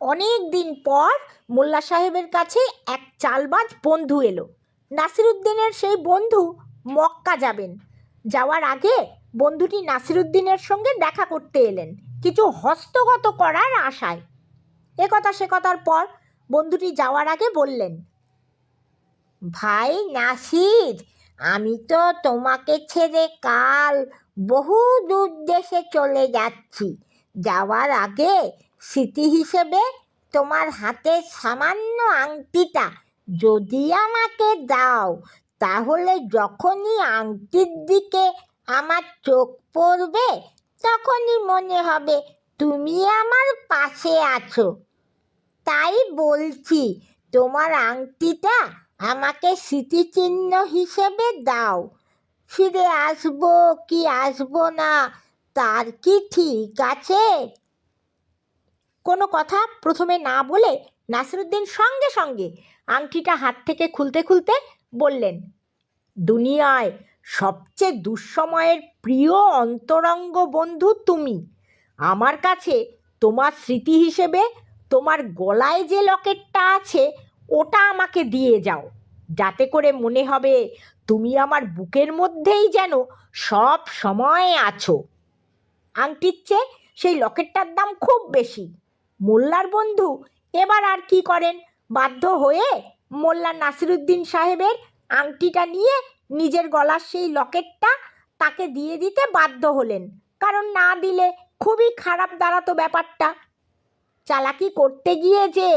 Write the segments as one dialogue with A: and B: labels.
A: অনেক দিন পর মোল্লা সাহেবের কাছে এক চালবাজ বন্ধু এলো। নাসিরুদ্দিনের সেই বন্ধু মক্কা যাবেন। যাওয়ার আগে বন্ধুটি নাসিরুদ্দিনের সঙ্গে দেখা করতে এলেন কিছু হস্তগত করার আশায়। একথা সে কথার পর বন্ধুটি যাওয়ার আগে বললেন, ভাই নাসির, আমি তো তোমাকে ছেড়ে কাল বহু দূর দেশে চলে যাচ্ছি। যাওয়ার আগে স্মৃতি হিসেবে তোমার হাতের সামান্য আংটিটা যদি আমাকে দাও, তাহলে যখনই আংটির দিকে আমার চোখ পড়বে তখনই মনে হবে তুমি আমার পাশে আছো। তাই বলছি, তোমার আংটিটা আমাকে স্মৃতিচিহ্ন হিসেবে দাও। ফিরে আসবো কি আসবো না তার কি ঠিক আছে? কোনো কথা প্রথমে না বলে নাসিরুদ্দিন সঙ্গে সঙ্গে আংটিটা হাত থেকে খুলতে খুলতে বললেন, দুনিয়ায় সবচেয়ে দুঃসময়ের প্রিয় অন্তরঙ্গ বন্ধু তুমি। আমার কাছে তোমার স্মৃতি হিসেবে তোমার গলায় যে লকেটটা আছে ওটা আমাকে দিয়ে যাও, যাতে করে মনে হবে তুমি আমার বুকের মধ্যেই যেন সব সময় আছো। আংটির চেয়ে সেই লকেটটার দাম খুব বেশি। মোল্লার বন্ধু এবার আর কি করেন, বাধ্য হয়ে মোল্লা নাসিরুদ্দিন সাহেবের আংটিটা নিয়ে নিজের গলার সেই লকেটটা তাকে দিয়ে দিতে বাধ্য হলেন, কারণ না দিলে খুবই খারাপ দাঁড়াতো ব্যাপারটা। চালাকি করতে গিয়ে যে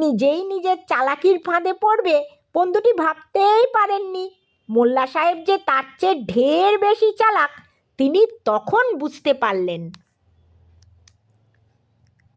A: নিজেই নিজের চালাকির ফাঁদে পড়বে বন্ধুটি ভাবতেই পারেননি। মোল্লা সাহেব যে তার চেয়ে ঢের বেশি চালাক তিনি তখন বুঝতে পারলেন।